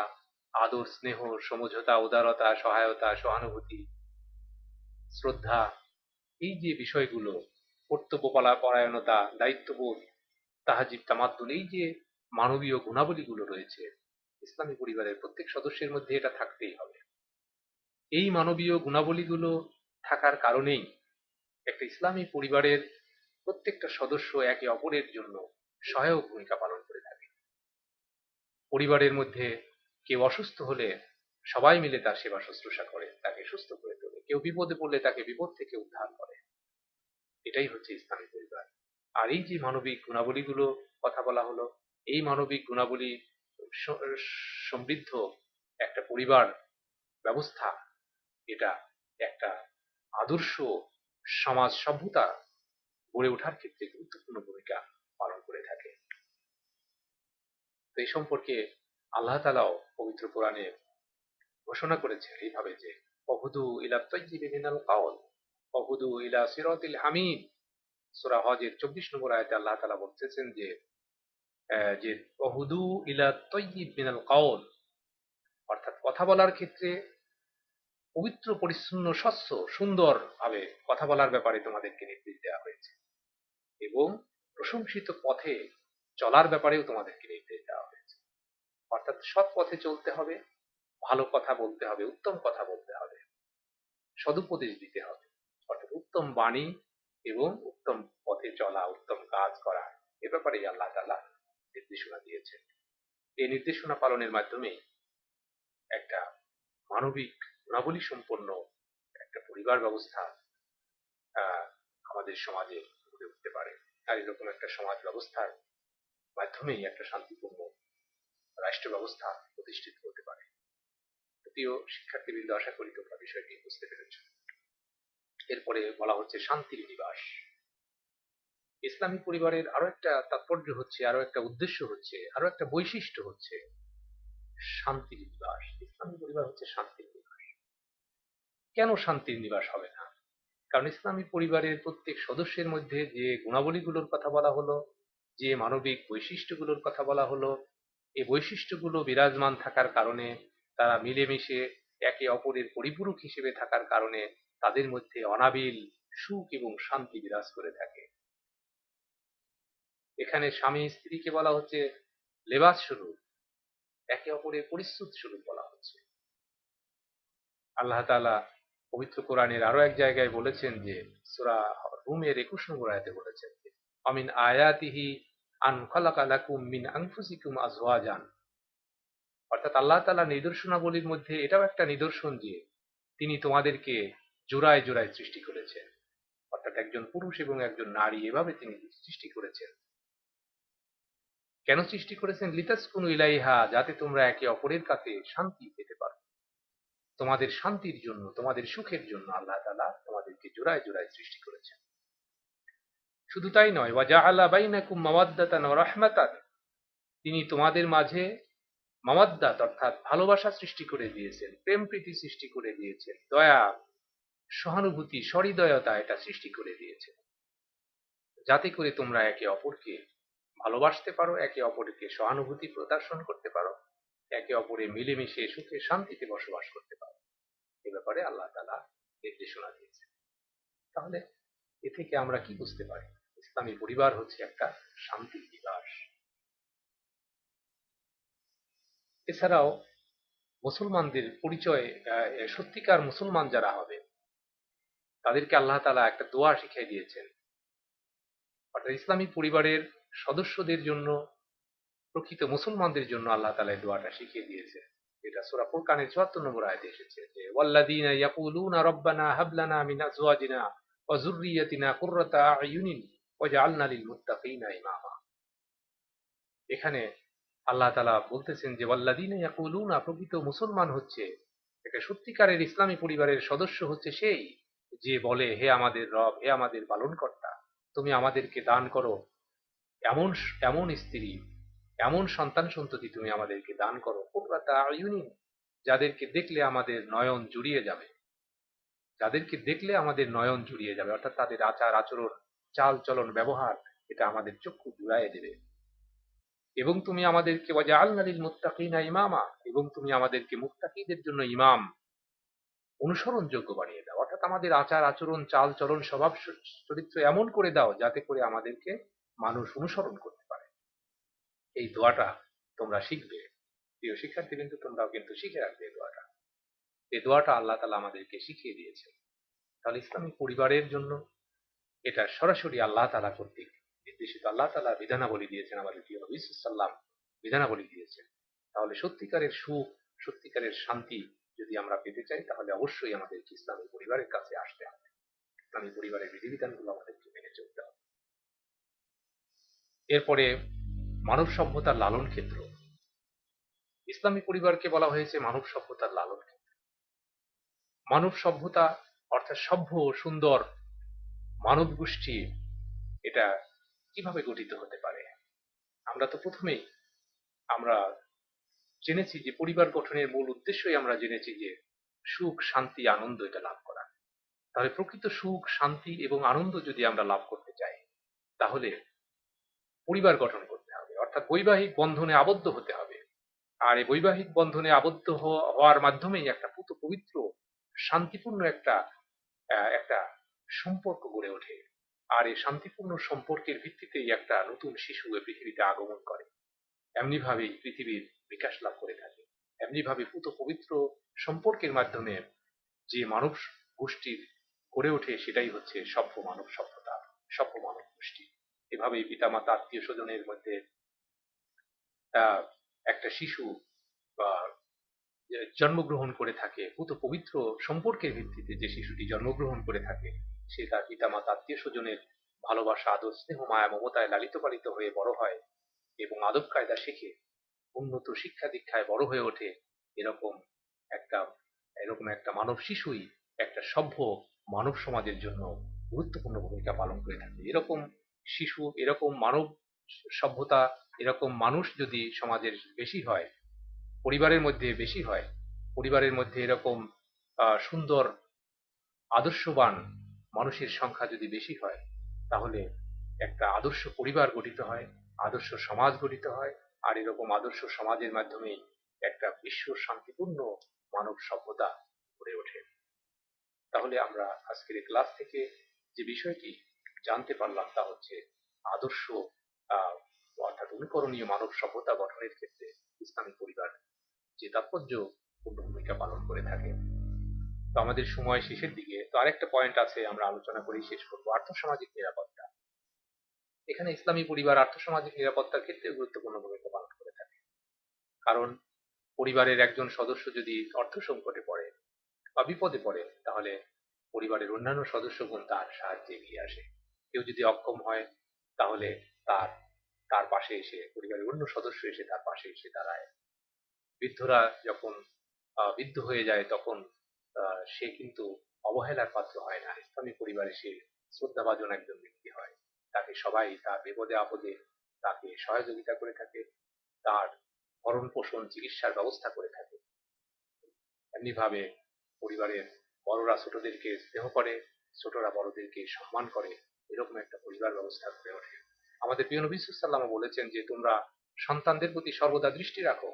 আদর স্নেহ, সমঝোতা, উদারতা, সহায়তা, সহানুভূতি, শ্রদ্ধা, এই যে বিষয়গুলো, কর্তব্য পরায়ণতা, দায়িত্ববোধ, তাহাজিব তামাদ্দুন, এই যে মানবীয় গুণাবলীগুলো রয়েছে, ইসলামী পরিবারের প্রত্যেক সদস্যের মধ্যে এটা থাকতেই হবে। এই মানবীয় গুণাবলীগুলো থাকার কারণেই একটা ইসলামী পরিবারের প্রত্যেকটা সদস্য একে অপরের জন্য সহায়ক ভূমিকা পালন করে থাকে। পরিবারের মধ্যে কেউ অসুস্থ হলে সবাই মিলে তার সেবা শুশ্রূষা করে, তাকে সুস্থ করে তোলে। কেউ বিপদে পড়লে তাকে বিপদ থেকে উদ্ধার করে। এটাই হচ্ছে ইসলামী পরিবার। আর এই যে মানবিক গুণাবলীগুলো কথা বলা হলো, এই মানবিক গুণাবলী সমৃদ্ধ একটা পরিবার ব্যবস্থা, এটা একটা আদর্শ সমাজ সভ্যতা গড়ে ওঠার ক্ষেত্রে গুরুত্বপূর্ণ ভূমিকা পালন করে থাকে। তো এই সম্পর্কে আল্লাহ তাআলাও পবিত্র কোরআনে ঘোষণা করেছেন এইভাবে যে, ওহুদু ইলা তাইয়্যিবি মিনাল কাওল ওহুদু ইলা সিরাতিল হামিদ। সূরা হজের 24 নম্বর আয়াতে আল্লাহ তাআলা বলতেছেন যে যে ওহুদু ইলা তাইয়্যিব মিনাল কাওল, অর্থাৎ কথা বলার ক্ষেত্রে পবিত্র পরিচ্ছন্ন স্বচ্ছ সুন্দর ভাবে কথা বলার ব্যাপারে তোমাদেরকে নির্দেশ দেওয়া হয়েছে, এবং প্রশংসিত পথে চলার ব্যাপারেও তোমাদেরকে নির্দেশ দেওয়া হয়েছে। অর্থাৎ সৎ পথে চলতে হবে, ভালো কথা বলতে হবে, উত্তম কথা বলতে হবে, সদুপদেশ দিতে হবে, অর্থাৎ উত্তম বাণী এবং উত্তম পথে চলা, উত্তম কাজ করা, এ ব্যাপারেই আল্লাহ তাআলা নির্দেশনা দিয়েছেন। এই নির্দেশনা পালনের মাধ্যমে একটা মানবিক গুণাবলী সম্পন্ন একটা পরিবার ব্যবস্থা আমাদের সমাজে গড়ে উঠতে পারে। আর এরকম একটা সমাজ ব্যবস্থার মাধ্যমেই একটা শান্তিপূর্ণ রাষ্ট্র ব্যবস্থা প্রতিষ্ঠিত হতে পারে। প্রিয় শিক্ষার্থীবৃন্দ, আশা করি তোমরা বিষয়টি বুঝতে পেরেছ। এরপরে বলা হচ্ছে শান্তির নিবাস। ইসলামী পরিবারের আরো একটা তাৎপর্য হচ্ছে, আরো একটা উদ্দেশ্য হচ্ছে, আরো একটা বৈশিষ্ট্য হচ্ছে শান্তির নিবাস। ইসলামী পরিবার হচ্ছে শান্তির নিবাস। কেন শান্তির নিবাস হবে না? কারণ ইসলামী পরিবারের প্রত্যেক সদস্যের মধ্যে যে গুণাবলীগুলোর কথা বলা হলো, যে মানবিক বৈশিষ্ট্যগুলোর কথা বলা হলো, এই বৈশিষ্ট্যগুলো বিরাজমান থাকার কারণে, তারা মিলেমিশে একে অপরের পরিপূরক হিসেবে থাকার কারণে তাদের মধ্যে অনাবিল সুখ এবং শান্তি বিরাজ করে থাকে। এখানে স্বামী স্ত্রীকে বলা হচ্ছে লেবাস স্বরূপ, একে অপরের পরিশ্রুত স্বরূপ বলা হচ্ছে। আল্লাহ তাআলা পবিত্র কোরআনের আরো এক জায়গায় বলেছেন যে, সূরা রুমের 21 নম্বর আয়াতে বলেছেন যে, আমিন আয়াতিহি আন খালাকা লাকুম মিন আনফুসিকুম আজওয়াজান। অর্থাৎ আল্লাহ তাআলা নিদর্শনাবলীর মধ্যে এটাও একটা নিদর্শন যে তিনি তোমাদেরকে জোড়ায় জোড়ায় সৃষ্টি করেছেন। অর্থাৎ একজন পুরুষ এবং একজন নারী এভাবে তিনি সৃষ্টি করেছেন। কেন সৃষ্টি করেছেন? লিতাসকুনু ইলাইহা, যাতে তোমরা একে অপরের কাছে শান্তি পেতে পারো। তোমাদের শান্তির জন্য, তোমাদের সুখের জন্য আল্লাহ তাআলা তোমাদেরকে জোড়ায় জোড়ায় সৃষ্টি করেছেন। শুধু তাই নয়, ওয়া জাআলা বাইনাকুম মাওয়াদ্দাতান ওয়া রাহমাতান, তিনি তোমাদের মাঝে মাওয়াদ্দাত অর্থাৎ ভালোবাসা সৃষ্টি করে দিয়েছেন, প্রেম প্রীতি সৃষ্টি করে দিয়েছেন, দয়া, সহানুভূতি, সহৃদয়তা এটা সৃষ্টি করে দিয়েছেন, যাতে করে তোমরা একে অপরকে ভালোবাসতে পারো, একে অপরকে সহানুভূতি প্রদর্শন করতে পারো, একে অপরে মিলেমিশে সুখে শান্তিতে বসবাস করতে পারো। এ ব্যাপারে আল্লাহ তাআলা নির্দেশনা দিয়েছেন। তাহলে এ থেকে আমরা কি বুঝতে পারি? ইসলামী পরিবার হচ্ছে একটা শান্তির নিবাস। এছাড়াও মুসলমানদের পরিচয়, সত্যিকার মুসলমান যারা হবে তাদেরকে আল্লাহ তাআলা একটা দোয়া শিখিয়ে দিয়েছেন। অর্থাৎ ইসলামী পরিবারের সদস্যদের জন্য, প্রকৃত মুসলমানদের জন্য আল্লাহ তাআলা এই দোয়াটা শিখিয়ে দিয়েছে। এটা সূরা ফুরকানের ৭৪ নম্বর আয়াতে এসেছে যে, ওয়াল্লাযীনা ইয়াকুলুনা রাব্বানা হাব লানা মিন আজওয়াজিনা ওয়া যুররিয়াতিনা কুররাতা আ'ইউনিন ওয়াজআলনা লিল মুত্তাকিনা ইমামা। এখানে আল্লাহ তাআলা বলতেছেন যে, ওয়াল্লাযীনা ইয়াকুলুনা, প্রকৃত মুসলমান হচ্ছে, একটা সত্যিকারের ইসলামী পরিবারের সদস্য হচ্ছে সেই যে বলে, হে আমাদের রব, হে আমাদের পালনকর্তা, তুমি আমাদেরকে দান করো এমন এমন স্ত্রী, এমন সন্তান সন্ততি তুমি আমাদেরকে দান করো, কুররাতা আয়ুনিন, যাদেরকে দেখলে আমাদের নয়ন জুড়িয়ে যাবে, যাদেরকে দেখলে আমাদের নয়ন জুড়িয়ে যাবে, অর্থাৎ তাদের আচার আচরণ, চাল চলন, ব্যবহার, এটা আমাদের চক্ষু জুড়াইয়ে দেবে। এবং তুমি আমাদেরকে ওয়াজআলনা লিল মুত্তাকিনা ইমামা, এবং তুমি আমাদেরকে মুত্তাকিদের জন্য ইমাম, অনুসরণযোগ্য বানিয়ে দাও। অর্থাৎ আমাদের আচার আচরণ, চাল চলন, স্বভাব চরিত্র এমন করে দাও যাতে করে আমাদেরকে মানুষ অনুসরণ করতে পারে। এই দোয়াটা তোমরা শিখবে। প্রিয় শিক্ষার্থী, কিন্তু তোমরাও কিন্তু শিখে রাখবে এই দোয়াটা। এই দোয়াটা আল্লাহ তাআলা আমাদেরকে শিখিয়ে দিয়েছেন। তাহলে ইসলামী পরিবারের জন্য এটা সরাসরি আল্লাহ তাআলা কর্তৃক নির্দেশিত। আল্লাহ তাআলা বিধানাবলী দিয়েছেন, আমাদের প্রিয় নবী সাল্লাল্লাহু আলাইহি ওয়াসাল্লাম বিধানাবলী দিয়েছেন। তাহলে সত্যিকারের সুখ, সত্যিকারের শান্তি যদি আমরা পেতে চাই, তাহলে অবশ্যই আমাদেরকে ইসলামী পরিবারের কাছে আসতে হবে। ইসলামী পরিবারের বিধিবিধানগুলো আমাদেরকে মেনে চলতে হবে। এরপরে মানব সভ্যতার লালন ক্ষেত্র। ইসলামী পরিবারকে বলা হয়েছে মানব সভ্যতার লালন ক্ষেত্র। মানব সভ্যতা অর্থাৎ সভ্য সুন্দর মানব গোষ্ঠী, এটা কিভাবে গঠিত হতে পারে? আমরা তো প্রথমেই আমরা জেনেছি যে পরিবার গঠনের মূল উদ্দেশ্যই আমরা জেনেছি যে সুখ, শান্তি, আনন্দ এটা লাভ করা। তাহলে প্রকৃত সুখ, শান্তি এবং আনন্দ যদি আমরা লাভ করতে চাই, তাহলে পরিবার গঠন করতে হবে, অর্থাৎ বৈবাহিক বন্ধনে আবদ্ধ হতে হবে। আর এই বৈবাহিক বন্ধনে আবদ্ধ হওয়ার মাধ্যমেই একটা পুত পবিত্র শান্তিপূর্ণ একটা একটা সম্পর্ক গড়ে ওঠে। আর এই শান্তিপূর্ণ সম্পর্কের ভিত্তিতেই একটা নতুন শিশু এই পৃথিবীতে আগমন করে। এমনি ভাবেই পৃথিবীর বিকাশ লাভ করে থাকে। এমনি ভাবে পুত পবিত্র সম্পর্কের মাধ্যমে যে মানব গোষ্ঠীর গড়ে ওঠে, সেটাই হচ্ছে সভ্য মানব সভ্যতা, সভ্য মানব গোষ্ঠী। এভাবেই পিতামাতা, আত্মীয় স্বজনের মধ্যে একটা শিশু বা জন্মগ্রহণ করে থাকে, পুত পবিত্র সম্পর্কের ভিত্তিতে যে শিশুটি জন্মগ্রহণ করে থাকে, সে তার পিতামাতা, আত্মীয় স্বজনের ভালোবাসা, আদর, স্নেহ, মায়া, মমতায় লালিত পালিত হয়ে বড় হয়। এবং আদব কায়দা শিখে উন্নত শিক্ষা দীক্ষায় বড় হয়ে ওঠে, এরকম একটা এরকম একটা মানব শিশুই একটা সভ্য মানব সমাজের জন্য গুরুত্বপূর্ণ ভূমিকা পালন করে থাকে। এরকম শিশু, এরকম মানব সভ্যতা, এরকম মানুষ যদি সমাজের বেশি হয়, পরিবারের মধ্যে বেশি হয়, পরিবারের মধ্যে এরকম সুন্দর আদর্শবান মানুষের সংখ্যা যদি বেশি হয়, তাহলে একটা আদর্শ পরিবার গঠিত হয়, আদর্শ সমাজ গঠিত হয়, আর এরকম আদর্শ সমাজের মাধ্যমেই একটা বিশ্ব শান্তিপূর্ণ মানব সভ্যতা গড়ে ওঠে। তাহলে আমরা আজকের এই ক্লাস থেকে যে বিষয়টি জানতে পারলাম তা হচ্ছে আদর্শ আহ, অর্থাৎ অনুকরণীয় মানব সভ্যতা গঠনের ক্ষেত্রে ইসলামী পরিবার যে তাৎপর্যপূর্ণ ভূমিকা পালন করে থাকে। তো আমাদের সময় শেষের দিকে, তো আরেকটা পয়েন্ট আছে আমরা আলোচনা করেই শেষ করবো, আর্থসামাজিক নিরাপত্তা। এখানে ইসলামী পরিবার আর্থসামাজিক নিরাপত্তার ক্ষেত্রে গুরুত্বপূর্ণ ভূমিকা পালন করে থাকে। কারণ পরিবারের একজন সদস্য যদি অর্থ সংকটে পড়ে বা বিপদে পড়ে, তাহলে পরিবারের অন্যান্য সদস্যগণ তার সাহায্যে এগিয়ে আসে। কেউ যদি অক্ষম হয়, তাহলে তার তার পাশে এসে পরিবারের অন্য সদস্য এসে তার পাশে এসে দাঁড়ায়। বৃদ্ধরা যখন বৃদ্ধ হয়ে যায়, তখন সে কিন্তু অবহেলার পাত্র হয় না। ইসলামী পরিবারে সে শ্রদ্ধাভাজন একজন ব্যক্তি হয়। তাকে সবাই তার বিপদে আপদে তাকে সহযোগিতা করে থাকে, তার ভরণ পোষণ চিকিৎসার ব্যবস্থা করে থাকে। এমনি ভাবে পরিবারের বড়রা ছোটদেরকে স্নেহ করে, ছোটরা বড়দেরকে সম্মান করে, এরকম একটা পরিবার ব্যবস্থা গড়ে ওঠে। আমাদের প্রিয় নবী সাল্লাল্লাহু আলাইহি ওয়াসাল্লাম বলেছেন যে তোমরা সন্তানদের প্রতি সর্বদা দৃষ্টি রাখো।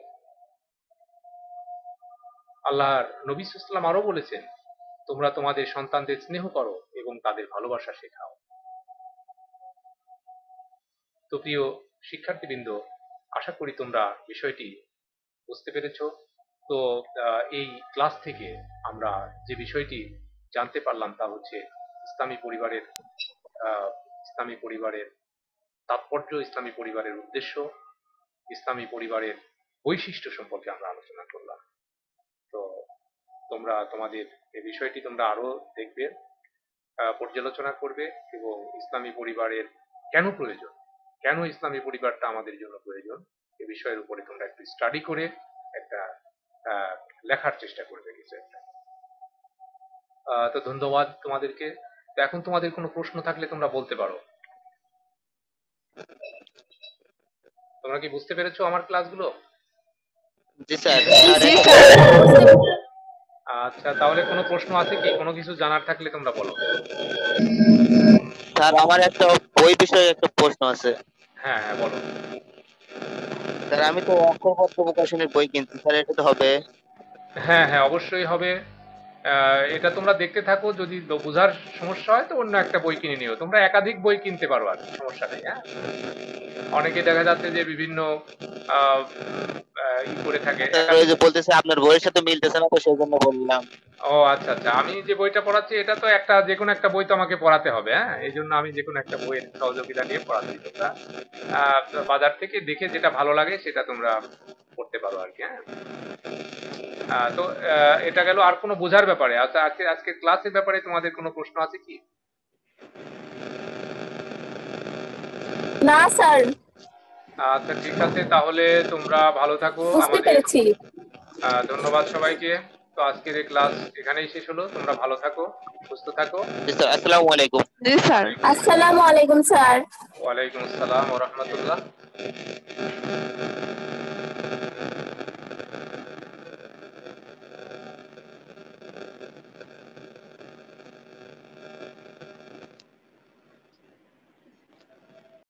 আল্লাহর নবী সাল্লাল্লাহু আলাইহি ওয়াসাল্লাম আরো বলেছেন, তোমরা তোমাদের সন্তানদের স্নেহ করো এবং তাদের ভালোবাসা শেখাও। তো প্রিয় শিক্ষার্থীবৃন্দ, আশা করি তোমরা বিষয়টি বুঝতে পেরেছো। তো এই ক্লাস থেকে আমরা যে বিষয়টি জানতে পারলাম তা হচ্ছে ইসলামী পরিবারের ইসলামী পরিবারের তাৎপর্য, ইসলামী পরিবারের উদ্দেশ্য, ইসলামী পরিবারের বৈশিষ্ট্য সম্পর্কে আমরা আলোচনা করলাম। তো তোমরা তোমাদের এই বিষয়টি তোমরা আরো দেখবে, পর্যালোচনা করবে এবং ইসলামী পরিবারের কেন প্রয়োজন, কেন ইসলামী পরিবারটা আমাদের জন্য প্রয়োজন, এই বিষয়ের উপরে তোমরা একটু স্টাডি করে একটা লেখার চেষ্টা করবে কিছু একটা। তো ধন্যবাদ তোমাদেরকে। তো এখন তোমাদের কোনো প্রশ্ন থাকলে তোমরা বলতে পারো। তোমরা কি বুঝতে পেরেছো আমার ক্লাসগুলো? জি স্যার। জি স্যার। আচ্ছা, তাহলে কোনো প্রশ্ন আছে কি? কোনো কিছু জানার থাকলে তোমরা বলো। স্যার আমার একটা বই বিষয়ে একটা প্রশ্ন আছে। হ্যাঁ হ্যাঁ, বলো। স্যার আমি তো অক্ষরপত্র প্রকাশনের বই কিনছি স্যার, এটা তো হবে? হ্যাঁ হ্যাঁ, অবশ্যই হবে। এটা তোমরা দেখতে থাকো, যদি বোঝার সমস্যা হয় তো অন্য একটা বই কিনে নিও। তোমরা একাধিক বই কিনতে পারো, আর সমস্যা নেই। হ্যাঁ, অনেকে দেখা যাচ্ছে যে বিভিন্ন আহ, ই করে থাকে। স্যার ওই যে বলতেছে আপনার বইয়ের সাথে মিলতেছে না, তো সেই জন্য বললাম। ও আচ্ছা আচ্ছা, আমি যে বইটা পড়াচ্ছি এটা তো একটা, যে কোনো একটা বই তো আমাকে পড়াতে হবে। হ্যাঁ, এই জন্য আমি যে কোনো একটা বইয়ের সহযোগিতা নিয়ে পড়াচ্ছি। তোমরা বাজার থেকে দেখে যেটা ভালো লাগে সেটা তোমরা পড়তে পারো আর কি। হ্যাঁ, তো এটা গেল। আর কোনো বোঝার ব্যাপারে, আচ্ছা আজকে ক্লাসের ব্যাপারে তোমাদের কোনো প্রশ্ন আছে কি? না স্যার, আচ্ছা ঠিক আছে, তাহলে তোমরা ভালো থাকো। বুঝতে আমাদের পেরেছি। ধন্যবাদ সবাইকে। তো আজকের এই ক্লাস এখানেই শেষ হলো। তোমরা ভালো থাকো, সুস্থ থাকো। জি স্যার, আসসালামু আলাইকুম। জি স্যার। আসসালামু আলাইকুম স্যার। ওয়ালাইকুম আসসালাম ওয়া রাহমাতুল্লাহ।